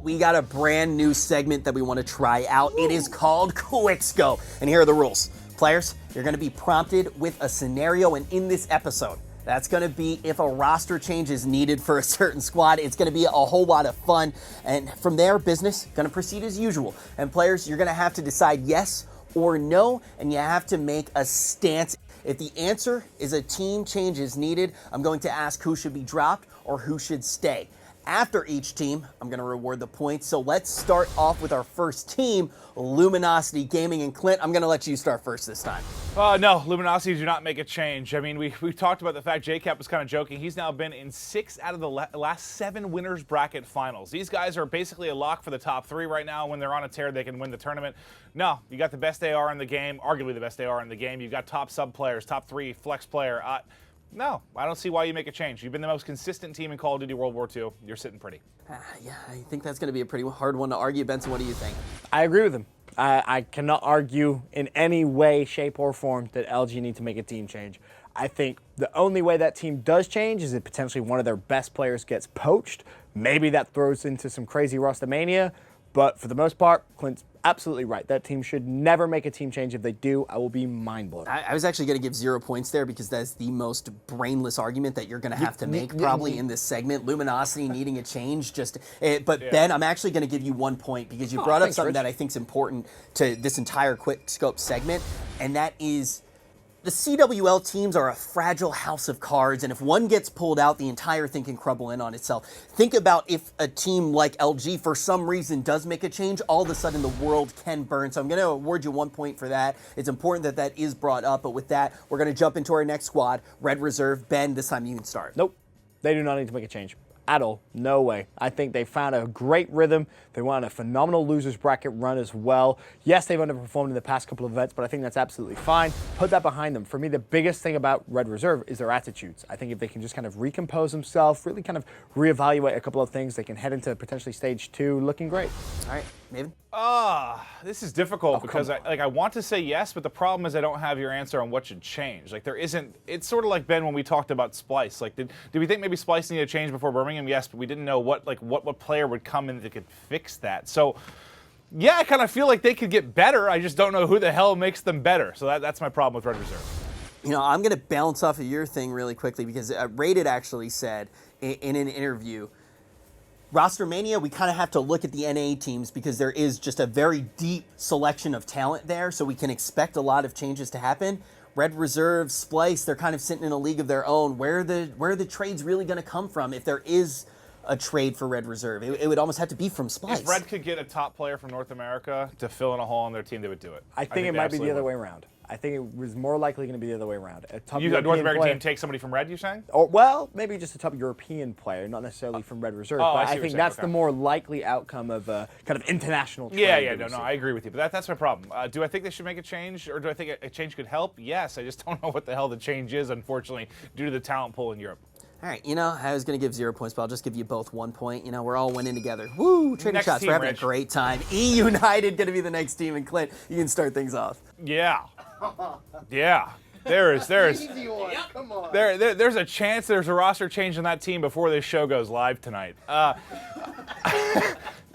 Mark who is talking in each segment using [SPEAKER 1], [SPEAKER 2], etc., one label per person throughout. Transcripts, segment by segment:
[SPEAKER 1] We got a brand new segment that we want to try out. It is called CoX Co. And here are the rules. Players, you're going to be prompted with a scenario, and in this episode, that's going to be if a roster change is needed for a certain squad. It's going to be a whole lot of fun. And from there, business going to proceed as usual. And players, you're going to have to decide yes or no, and you have to make a stance. If the answer is a team change is needed, I'm going to ask who should be dropped or who should stay. After each team, I'm going to reward the points. So let's start off with our first team, Luminosity Gaming. And Clint, I'm going to let you start first this time.
[SPEAKER 2] No, Luminosity do not make a change. I mean, we talked about the fact JCap was kind of joking. He's now been in 6 out of the last 7 winners bracket finals. These guys are basically a lock for the top 3 right now. When they're on a tear, they can win the tournament. No, you got the best AR in the game, arguably the best AR in the game. You've got top sub players, top 3 flex player. No, I don't see why you make a change. You've been the most consistent team in Call of Duty World War II. You're sitting pretty.
[SPEAKER 1] Yeah, I think that's going to be a pretty hard one to argue. Benson, what do you think?
[SPEAKER 3] I agree with him. I cannot argue in any way, shape, or form that LG need to make a team change. I think the only way that team does change is if potentially one of their best players gets poached. Maybe that throws into some crazy roster mania. But for the most part, Clint's absolutely right. That team should never make a team change. If they do, I will be mind blown.
[SPEAKER 1] I was actually going to give 0 points there because that's the most brainless argument that you're going to have to make probably in this segment. Luminosity needing a change. Ben, I'm actually going to give you 1 point because you brought up something that I think is important to this entire quick scope segment, and that is the CWL teams are a fragile house of cards, and if one gets pulled out, the entire thing can crumble in on itself. Think about if a team like LG, for some reason, does make a change, all of a sudden the world can burn. So I'm going to award you 1 point for that. It's important that that is brought up, but with that, we're going to jump into our next squad, Red Reserve. Ben, this time you can start.
[SPEAKER 3] Nope, they do not need to make a change. At all. No way. I think they found a great rhythm. They won a phenomenal losers bracket run as well. Yes, they've underperformed in the past couple of events, but I think that's absolutely fine. Put that behind them. For me, the biggest thing about Red Reserve is their attitudes. I think if they can just kind of recompose themselves, really kind of reevaluate a couple of things, they can head into potentially stage 2 looking great.
[SPEAKER 1] All right, Maven?
[SPEAKER 2] This is difficult because I want to say yes, but the problem is I don't have your answer on what should change. Like there isn't. It's sort of like Ben when we talked about Splyce. Like did we think maybe Splyce needed a change before Birmingham? Yes, but we didn't know what player would come in that could fix that. So yeah, I kind of feel like they could get better. I just don't know who the hell makes them better. So that's my problem with Red Reserve.
[SPEAKER 1] You know, I'm going to bounce off of your thing really quickly because Rated actually said in an interview, Roster Mania, we kind of have to look at the NA teams because there is just a very deep selection of talent there, so we can expect a lot of changes to happen. Red Reserve, Splyce, they're kind of sitting in a league of their own. Where are the trades really going to come from if there is a trade for Red Reserve? It would almost have to be from Splyce.
[SPEAKER 2] If Red could get a top player from North America to fill in a hole on their team, they would do it.
[SPEAKER 3] I think it might be the other way around. I think it was more likely going to be the other way around. A top
[SPEAKER 2] North American team take somebody from Red, you're saying?
[SPEAKER 3] Or, well, maybe just a top European player, not necessarily from Red Reserve. But I think that's the more likely outcome of a kind of international trade.
[SPEAKER 2] No, I agree with you. But that's my problem. Do I think they should make a change, or do I think a change could help? Yes, I just don't know what the hell the change is, unfortunately, due to the talent pool in Europe.
[SPEAKER 1] All right, you know, I was going to give 0 points, but I'll just give you both 1 point. You know, we're all winning together. Woo, trading shots. We're having a great time. eUnited going to be the next team, and Clint, you can start things off.
[SPEAKER 2] Yeah. Yeah. There's
[SPEAKER 4] Easy one. Come on.
[SPEAKER 2] There's a chance there's a roster change on that team before this show goes live tonight.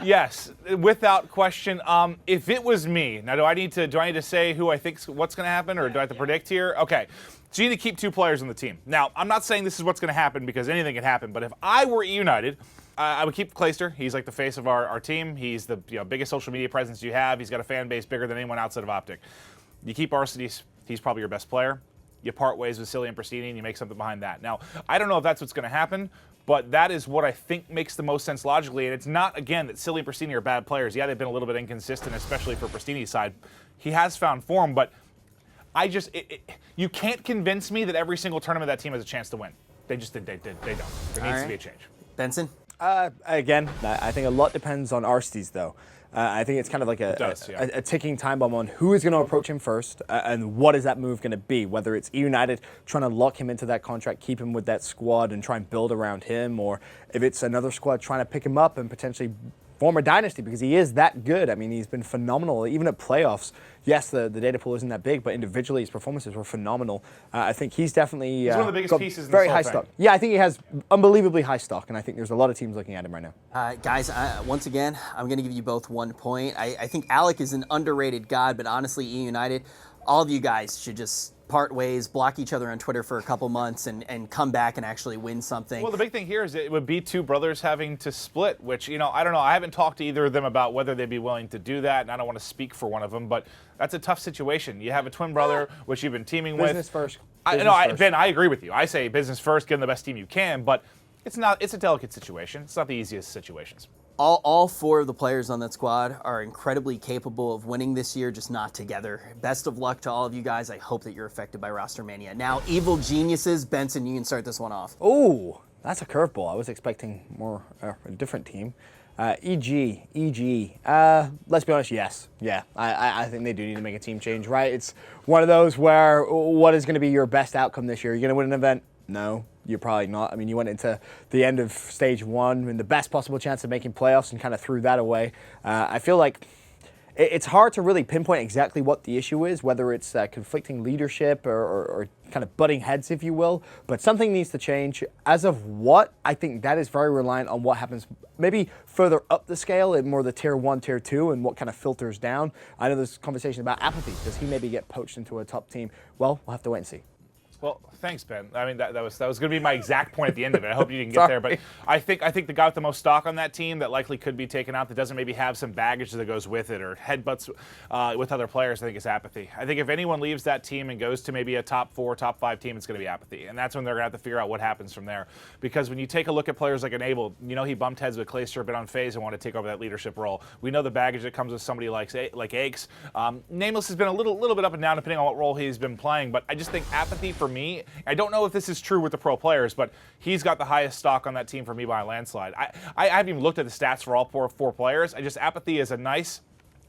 [SPEAKER 2] Yes, without question. If it was me, now do I need to say who I think what's going to happen, or do I have to predict here? Okay. So you need to keep 2 players on the team. Now, I'm not saying this is what's going to happen because anything can happen, but if I were eUnited, I would keep Clayster. He's like the face of our team. He's the biggest social media presence you have. He's got a fan base bigger than anyone outside of OpTic. You keep Arcides. He's probably your best player. You part ways with Silly and Pristini, and you make something behind that. Now, I don't know if that's what's going to happen, but that is what I think makes the most sense logically. And it's not, again, that Silly and Pristini are bad players. Yeah, they've been a little bit inconsistent, especially for Pristini's side. He has found form, but you can't convince me that every single tournament that team has a chance to win. They don't. There needs to be a change.
[SPEAKER 1] Benson?
[SPEAKER 3] Again, I think a lot depends on Arcides, though. I think it's kind of like a ticking time bomb on who is going to approach him first and what is that move going to be, whether it's eUnited trying to lock him into that contract, keep him with that squad and try and build around him, or if it's another squad trying to pick him up and potentially form a dynasty because he is that good. I mean, he's been phenomenal, even at playoffs. Yes, the data pool isn't that big, but individually his performances were phenomenal. I think he's definitely
[SPEAKER 2] He's one of the biggest pieces in
[SPEAKER 3] very
[SPEAKER 2] this
[SPEAKER 3] high
[SPEAKER 2] whole
[SPEAKER 3] stock.
[SPEAKER 2] thing.
[SPEAKER 3] Yeah, I think he has unbelievably high stock, and I think there's a lot of teams looking at him right now.
[SPEAKER 1] Guys, once again, I'm going to give you both 1 point. I think Alec is an underrated god, but honestly, eUnited, all of you guys should just part ways, block each other on Twitter for a couple months, and come back and actually win something.
[SPEAKER 2] Well, the big thing here is it would be two brothers having to split, which, you know, I don't know. I haven't talked to either of them about whether they'd be willing to do that, and I don't want to speak for one of them, but that's a tough situation. You have a twin brother, which you've been teaming with.
[SPEAKER 3] Business first.
[SPEAKER 2] Ben, I agree with you. I say business first, give them the best team you can, but it's a delicate situation. It's not the easiest situations.
[SPEAKER 1] All 4 of the players on that squad are incredibly capable of winning this year, just not together. Best of luck to all of you guys. I hope that you're affected by roster mania. Now, Evil Geniuses, Benson, you can start this one off.
[SPEAKER 3] Oh, that's a curveball. I was expecting more a different team. EG. Let's be honest, yes. Yeah, I think they do need to make a team change, right? It's one of those where what is going to be your best outcome this year? You're going to win an event? No, you're probably not. I mean, you went into the end of stage 1 in the best possible chance of making playoffs and kind of threw that away. I feel like it's hard to really pinpoint exactly what the issue is, whether it's conflicting leadership or kind of butting heads, if you will. But something needs to change. As of what, I think that is very reliant on what happens maybe further up the scale in more the tier 1, tier 2, and what kind of filters down. I know there's conversation about Apathy. Does he maybe get poached into a top team? Well, we'll have to wait and see.
[SPEAKER 2] Well, thanks, Ben. I mean, that was going to be my exact point at the end of it. I hope you didn't get there, but I think the guy with the most stock on that team that likely could be taken out, that doesn't maybe have some baggage that goes with it or headbutts with other players, I think it's Apathy. I think if anyone leaves that team and goes to maybe a top 4, top 5 team, it's going to be Apathy, and that's when they're going to have to figure out what happens from there. Because when you take a look at players like Enable, you know he bumped heads with Clayster a bit on FaZe and wanted to take over that leadership role. We know the baggage that comes with somebody like Aches. Nameless has been a little bit up and down depending on what role he's been playing, but I just think Apathy for me, I don't know if this is true with the pro players, but he's got the highest stock on that team for me by a landslide. I haven't even looked at the stats for all four players. Apathy is a nice,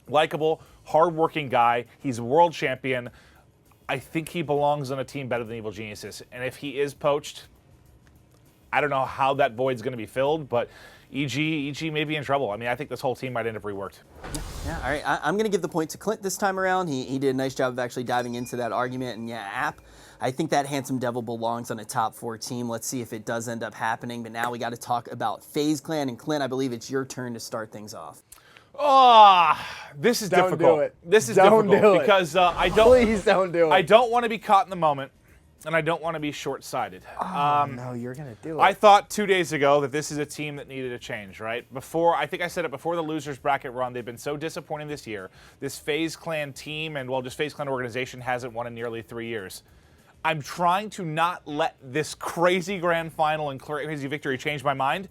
[SPEAKER 2] likable, hardworking guy. He's a world champion. I think he belongs on a team better than Evil Geniuses. And if he is poached, I don't know how that void's going to be filled, but EG may be in trouble. I mean, I think this whole team might end up reworked.
[SPEAKER 1] Yeah, all right. I'm going to give the point to Clint this time around. He did a nice job of actually diving into that argument. And yeah, App, I think that Handsome Devil belongs on a top 4 team. Let's see if it does end up happening. But now we got to talk about FaZe Clan. And Clint, I believe it's your turn to start things off.
[SPEAKER 2] Oh, this is difficult.
[SPEAKER 3] Don't do it.
[SPEAKER 2] This is
[SPEAKER 3] Don't
[SPEAKER 2] difficult
[SPEAKER 3] do it.
[SPEAKER 2] because I don't.
[SPEAKER 3] Please don't do it.
[SPEAKER 2] I don't want to be caught in the moment, and I don't want to be short-sighted.
[SPEAKER 3] No, you're going to do it.
[SPEAKER 2] I thought 2 days ago that this is a team that needed a change, right? I think I said it before the losers bracket run. They've been so disappointing this year. This FaZe Clan team and, well, just FaZe Clan organization hasn't won in nearly 3 years. I'm trying to not let this crazy grand final and crazy victory change my mind.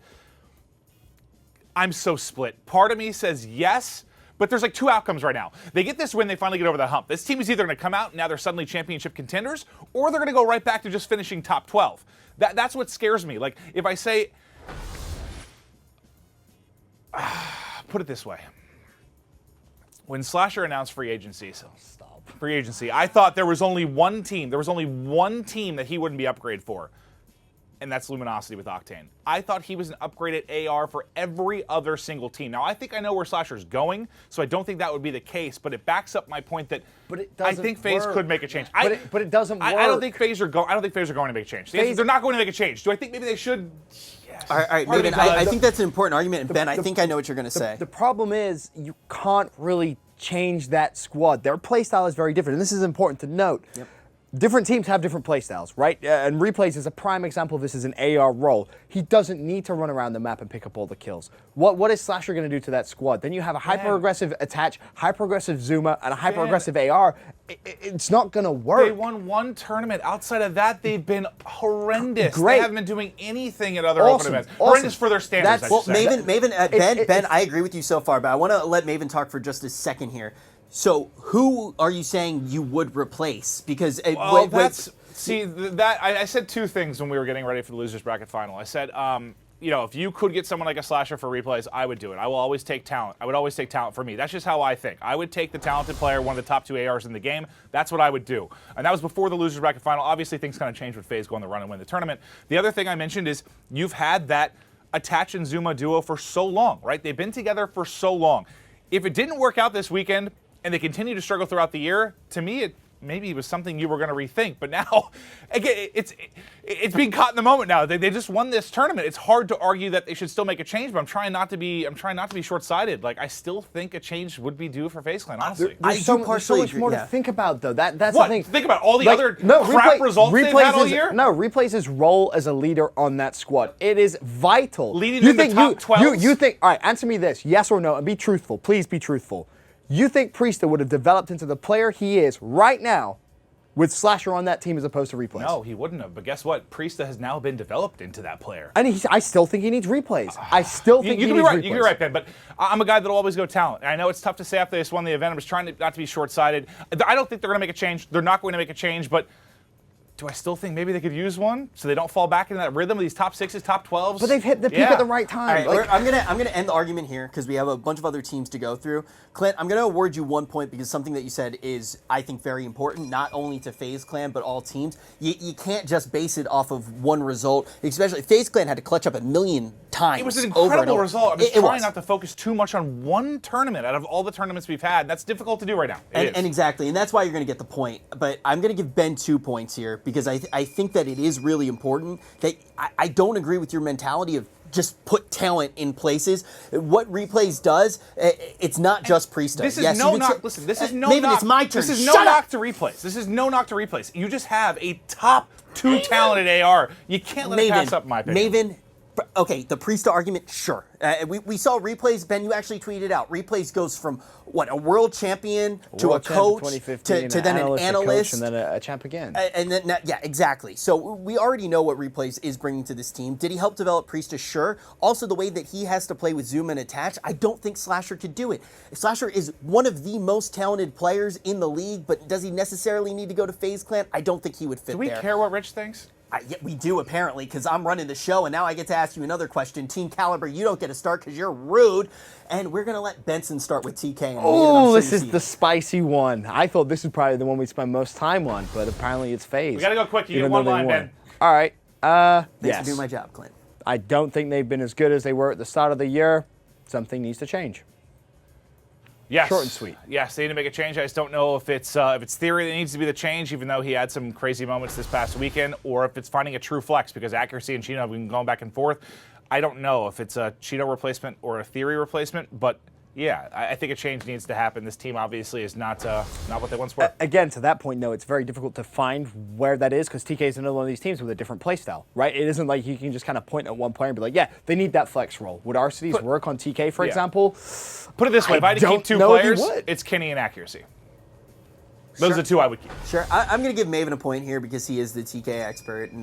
[SPEAKER 2] I'm so split. Part of me says yes, but there's like 2 outcomes right now. They get this win, they finally get over the hump. This team is either going to come out and now they're suddenly championship contenders, or they're going to go right back to just finishing top 12. That's what scares me. Like, if I say, put it this way. When Slasher announced free agency, I thought there was only one team that he wouldn't be upgraded for, and that's Luminosity with Octane. I thought he was an upgraded AR for every other single team. Now, I think I know where Slasher's going, so I don't think that would be the case, but it backs up my point that I think FaZe could make a change.
[SPEAKER 3] But it doesn't work.
[SPEAKER 2] I don't think FaZe are going to make a change. They're not going to make a change. Do I think maybe they should? Yes.
[SPEAKER 1] All right, Nathan, I think that's an important argument, and Ben, I think I know what you're going to say.
[SPEAKER 3] The problem is you can't really change that squad. Their playstyle is very different, and this is important to note. Yep. Different teams have different playstyles, right? And Replays is a prime example of this as an AR role. He doesn't need to run around the map and pick up all the kills. What is Slasher going to do to that squad? Then you have a hyper-aggressive attach, hyper-aggressive zoomer, and a hyper-aggressive AR. It's not going to work.
[SPEAKER 2] They won 1 tournament. Outside of that, they've been horrendous.
[SPEAKER 3] Great.
[SPEAKER 2] They haven't been doing anything at other open events. Horrendous for their standards, I should say.
[SPEAKER 1] Maven, Ben, I agree with you so far, but I want to let Maven talk for just a second here. So, who are you saying you would replace? Because
[SPEAKER 2] I said 2 things when we were getting ready for the losers bracket final. I said, if you could get someone like a Slasher for Replays, I would do it. I will always take talent. I would always take talent for me. That's just how I think. I would take the talented player, one of the top 2 ARs in the game. That's what I would do. And that was before the losers bracket final. Obviously, things kind of changed with FaZe going to run and win the tournament. The other thing I mentioned is you've had that Attach and Zuma duo for so long, right? They've been together for so long. If it didn't work out this weekend and they continue to struggle throughout the year, to me, maybe it was something you were going to rethink. But now, again, it's being caught in the moment now. They just won this tournament. It's hard to argue that they should still make a change, but I'm trying not to be short-sighted. Like, I still think a change would be due for FaZe Clan, honestly.
[SPEAKER 3] There's so much more to think about, though. That's
[SPEAKER 2] what?
[SPEAKER 3] the thing.
[SPEAKER 2] Think about all the other crap results they've had all year?
[SPEAKER 3] No, Replay's his role as a leader on that squad. It is vital.
[SPEAKER 2] Leading in the top 12?
[SPEAKER 3] You think, all right, answer me this, yes or no, and be truthful. Please be truthful. You think Priesta would have developed into the player he is right now with Slasher on that team as opposed to Replays?
[SPEAKER 2] No, he wouldn't have. But guess what? Priesta has now been developed into that player.
[SPEAKER 3] And I still think he needs Replays. I still think he needs Replays.
[SPEAKER 2] You can be right, Ben, but I'm a guy that'll always go talent. And I know it's tough to say after they just won the event. I'm just trying not to be short-sighted. I don't think they're going to make a change. They're not going to make a change, but do I still think maybe they could use one so they don't fall back into that rhythm of these top 6s, top 12s?
[SPEAKER 3] But they've hit the peak at the right time.
[SPEAKER 1] All right, I'm gonna end the argument here because we have a bunch of other teams to go through. Clint, I'm gonna award you 1 point because something that you said is, I think, very important, not only to FaZe Clan but all teams. You can't just base it off of one result. Especially FaZe Clan had to clutch up 1 million times.
[SPEAKER 2] It was an incredible result. I'm just trying not
[SPEAKER 1] to
[SPEAKER 2] to focus too much on one tournament out of all the tournaments we've had. That's difficult to do right now.
[SPEAKER 1] And exactly, and that's why you're going to get the point. But I'm going to give Ben 2 points here because I think that it is really important that I don't agree with your mentality of just put talent in places. What Replays does, it's not just Priesta.
[SPEAKER 2] This is no knock. Listen, this is no
[SPEAKER 1] Maven,
[SPEAKER 2] knock.
[SPEAKER 1] It's my turn.
[SPEAKER 2] This is no knock to Replays. This is no knock to Replays. You just have a top 2 talented AR. You can't let it pass up, in my opinion.
[SPEAKER 1] Maven, okay, the Priesta argument, sure. We saw Replays, Ben, you actually tweeted out. Replays goes from, what, a world champion to a coach to then an analyst.
[SPEAKER 3] And then a champ again.
[SPEAKER 1] And then, yeah, exactly. So we already know what Replays is bringing to this team. Did he help develop Priesta? Sure. Also, the way that he has to play with Zoom and Attach, I don't think Slasher could do it. Slasher is one of the most talented players in the league, but does he necessarily need to go to FaZe Clan? I don't think he would fit there.
[SPEAKER 2] Do we care what Rich thinks?
[SPEAKER 1] Yeah, we do, apparently, because I'm running the show, and now I get to ask you another question. Team Kaliber, you don't get a start because you're rude, and we're going to let Benson start with TK.
[SPEAKER 3] Oh, this is the spicy one. I thought this was probably the one we'd spend most time on, but apparently it's FaZe.
[SPEAKER 2] We got to go quick. You get one line, Ben.
[SPEAKER 3] All right.
[SPEAKER 1] Thanks
[SPEAKER 3] yes.
[SPEAKER 1] for doing my job, Clint.
[SPEAKER 3] I don't think they've been as good as they were at the start of the year. Something needs to change.
[SPEAKER 2] Yes.
[SPEAKER 3] Short and sweet.
[SPEAKER 2] Yes, they need to make a change. I just don't know if it's Theory that needs to be the change, even though he had some crazy moments this past weekend, or if it's finding a true flex, because accuracy and Chino have been going back and forth. I don't know if it's a Chino replacement or a Theory replacement, but yeah, I think a change needs to happen. This team obviously is not what they once were.
[SPEAKER 3] Again, to that point, though, it's very difficult to find where that is because TK is another one of these teams with a different play style, right? It isn't like you can just kind of point at one player and be like, yeah, they need that flex role. Would RCDs work on TK, for example?
[SPEAKER 2] Put it this way, if I had to keep 2 players, it's Kenny and accuracy. Those are the 2 I would keep.
[SPEAKER 1] Sure. I'm going to give Maven a point here because he is the TK expert. And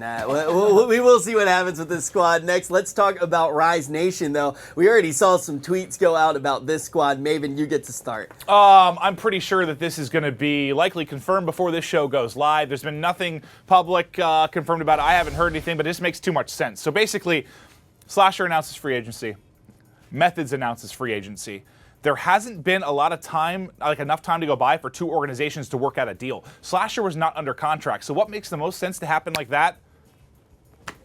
[SPEAKER 1] we will see what happens with this squad next. Let's talk about Rise Nation, though. We already saw some tweets go out about this squad. Maven, you get to start.
[SPEAKER 2] I'm pretty sure that this is going to be likely confirmed before this show goes live. There's been nothing public confirmed about it. I haven't heard anything, but this makes too much sense. So basically, Slasher announces free agency. Methods announces free agency. There hasn't been a lot of time, like enough time to go by for 2 organizations to work out a deal. Slasher was not under contract, so what makes the most sense to happen like that?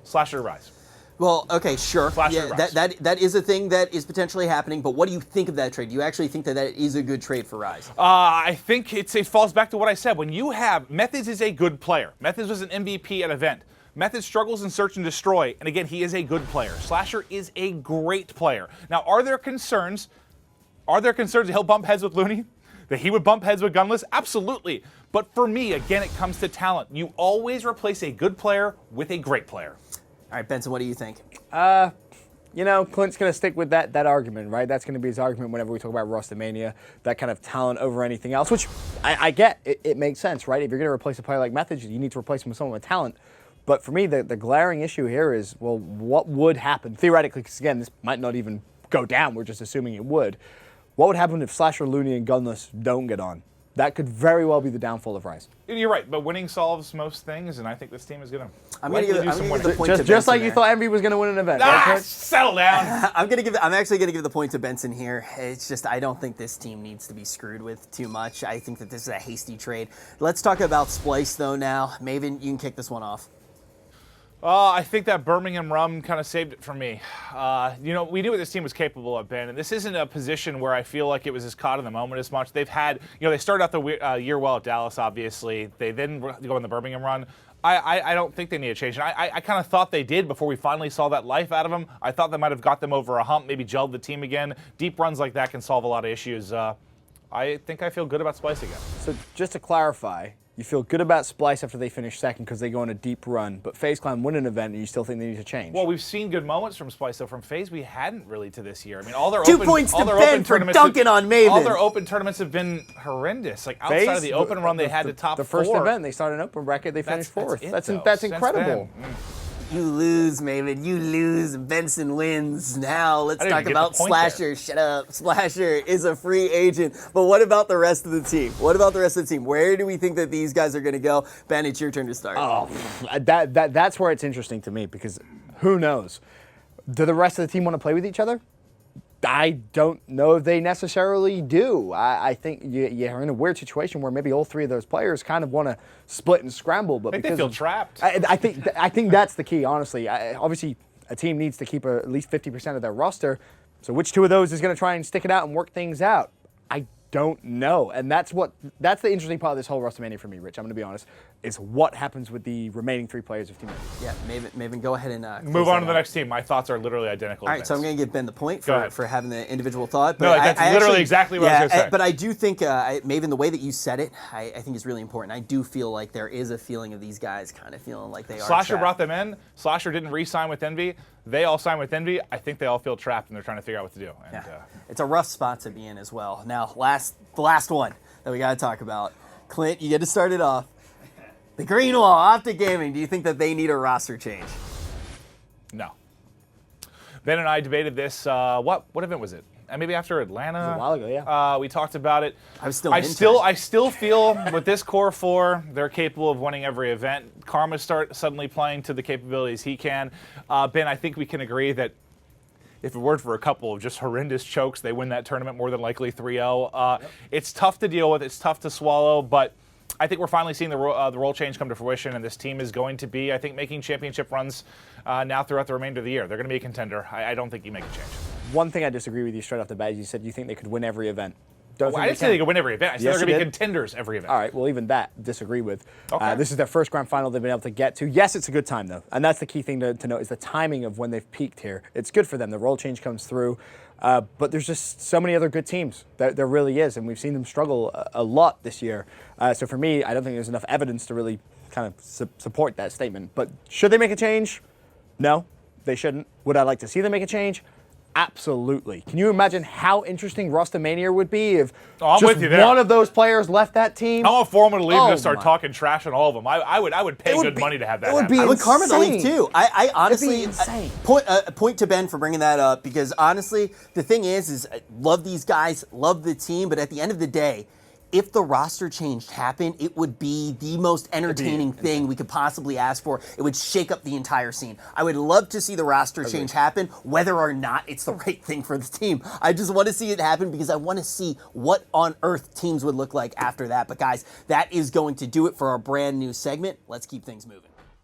[SPEAKER 2] Slasher Rise.
[SPEAKER 1] Well, okay, sure.
[SPEAKER 2] Slasher Rise.
[SPEAKER 1] That is a thing that is potentially happening, but what do you think of that trade? Do you actually think that is a good trade for Rise?
[SPEAKER 2] I think it falls back to what I said. When you have, Methods is a good player. Methods was an MVP at Event. Methods struggles in Search and Destroy, and again, he is a good player. Slasher is a great player. Now, are there concerns that he'll bump heads with Looney? That he would bump heads with Gunless? Absolutely. But for me, again, it comes to talent. You always replace a good player with a great player.
[SPEAKER 1] All right, Benson, what do you think?
[SPEAKER 3] You know, Clint's going to stick with that argument, right? That's going to be his argument whenever we talk about Rostermania, that kind of talent over anything else, which I get. It makes sense, right? If you're going to replace a player like Methods, you need to replace him with someone with talent. But for me, the glaring issue here is, well, what would happen? Theoretically, because again, this might not even go down. We're just assuming it would. What would happen if Slasher, Looney, and Gunless don't get on? That could very well be the downfall of Rise.
[SPEAKER 2] You're right, but winning solves most things, and I think this team is going to.
[SPEAKER 1] I'm going to give the point to
[SPEAKER 3] just like
[SPEAKER 1] Benson
[SPEAKER 3] you thought Envy was going to win an event.
[SPEAKER 2] Settle down.
[SPEAKER 1] I'm actually going to give the point to Benson here. It's just I don't think this team needs to be screwed with too much. I think that this is a hasty trade. Let's talk about Splyce though now. Maven, you can kick this one off.
[SPEAKER 2] I think that Birmingham run kind of saved it for me. You know, we knew what this team was capable of, Ben, and this isn't a position where I feel like it was as caught in the moment as much. They've had, you know, they started out the year well at Dallas, obviously. They then go on the Birmingham run. I don't think they need a change. And I kind of thought they did before we finally saw that life out of them. I thought that might have got them over a hump, maybe gelled the team again. Deep runs like that can solve a lot of issues. I think I feel good about Splyce again.
[SPEAKER 3] So just to clarify, you feel good about Splyce after they finish second because they go on a deep run, but FaZe Clan win an event and you still think they need to change?
[SPEAKER 2] Well, we've seen good moments from Splyce, though. From FaZe, we hadn't really to this year. I mean, all their
[SPEAKER 1] 2
[SPEAKER 2] open,
[SPEAKER 1] points
[SPEAKER 2] all
[SPEAKER 1] to
[SPEAKER 2] their
[SPEAKER 1] Ben
[SPEAKER 2] open
[SPEAKER 1] for
[SPEAKER 2] tournaments
[SPEAKER 1] dunking on Maven.
[SPEAKER 2] All their open tournaments have been horrendous. Like outside
[SPEAKER 3] FaZe,
[SPEAKER 2] of the open run, they had the top
[SPEAKER 3] the first
[SPEAKER 2] four.
[SPEAKER 3] event, they started an open bracket, they finished fourth.
[SPEAKER 2] That's
[SPEAKER 3] That's incredible.
[SPEAKER 1] You lose, Maven. You lose. Benson wins. Now let's
[SPEAKER 2] I didn't
[SPEAKER 1] talk
[SPEAKER 2] even get
[SPEAKER 1] about
[SPEAKER 2] the point
[SPEAKER 1] Splasher. Shut up. Splasher is a free agent. But what about the rest of the team? What about the rest of the team? Where do we think that these guys are going to go? Ben, it's your turn to start.
[SPEAKER 3] Oh, that's where it's interesting to me because who knows? Do the rest of the team want to play with each other? I don't know if they necessarily do. I think you're in a weird situation where maybe all three of those players kind of want to split and scramble. But
[SPEAKER 2] I think they feel trapped.
[SPEAKER 3] I think that's the key, honestly. Obviously, a team needs to keep at least 50% of their roster. So which two of those is going to try and stick it out and work things out? I don't know. And that's the interesting part of this whole roster mania for me, Rich. I'm going to be honest, is what happens with the remaining three players of Team A.
[SPEAKER 1] Yeah, Maven, go ahead and
[SPEAKER 2] move on to the next team. My thoughts are literally identical.
[SPEAKER 1] All right, so I'm going to give Ben the point for having the individual thought. But
[SPEAKER 2] no, that's literally
[SPEAKER 1] actually,
[SPEAKER 2] exactly what I was going to say.
[SPEAKER 1] But I do think, Maven, the way that you said it, I think is really important. I do feel like there is a feeling of these guys kind of feeling like they are
[SPEAKER 2] Slasher
[SPEAKER 1] trapped.
[SPEAKER 2] brought them in. Slasher didn't re-sign with Envy. They all signed with Envy. I think they all feel trapped and they're trying to figure out what to do. And,
[SPEAKER 1] yeah. It's a rough spot to be in as well. Now, the last one that we got to talk about. Clint, you get to start it off. The Green Wall, OpTic Gaming, do you think that they need a roster change?
[SPEAKER 2] No. Ben and I debated this, what event was it? Maybe after Atlanta.
[SPEAKER 3] It was a while ago, yeah.
[SPEAKER 2] We talked about it.
[SPEAKER 1] I
[SPEAKER 2] still feel with this core four, they're capable of winning every event. Karma suddenly playing to the capabilities he can. Ben, I think we can agree that if it weren't for a couple of just horrendous chokes, they win that tournament more than likely 3-0. It's tough to deal with. It's tough to swallow, but I think we're finally seeing the role change come to fruition, and this team is going to be, I think, making championship runs now throughout the remainder of the year. They're going to be a contender. I don't think you make a change.
[SPEAKER 3] One thing I disagree with you straight off the bat is you said you think they could win every event.
[SPEAKER 2] I didn't say they could win every event. I said they're going to be contenders every event.
[SPEAKER 3] All right, well, even that, disagree with.
[SPEAKER 2] Okay.
[SPEAKER 3] This is their first grand final they've been able to get to. Yes, it's a good time, though. And that's the key thing to note is the timing of when they've peaked here. It's good for them. The role change comes through. But there's just so many other good teams. There really is. And we've seen them struggle a lot this year. So for me, I don't think there's enough evidence to really kind of support that statement. But should they make a change? No, they shouldn't. Would I like to see them make a change? Absolutely. Can you imagine how interesting roster mania would be if
[SPEAKER 2] I'm
[SPEAKER 3] just
[SPEAKER 2] with you there.
[SPEAKER 3] one of those players left that team?
[SPEAKER 2] I want Foreman to leave and
[SPEAKER 3] Oh
[SPEAKER 2] just start
[SPEAKER 3] my.
[SPEAKER 2] talking trash on all of them. I would pay good money to have that
[SPEAKER 3] it would
[SPEAKER 2] happen.
[SPEAKER 3] be
[SPEAKER 1] I would Karma to leave
[SPEAKER 3] insane.
[SPEAKER 1] too. I honestly
[SPEAKER 3] It'd be insane.
[SPEAKER 1] Point to Ben for bringing that up because honestly, the thing is I love these guys, love the team, but at the end of the day, if the roster change happened, it would be the most entertaining thing we could possibly ask for. It would shake up the entire scene. I would love to see the roster change happen, whether or not it's the right thing for the team. I just want to see it happen because I want to see what on earth teams would look like after that. But guys, that is going to do it for our brand new segment. Let's keep things moving.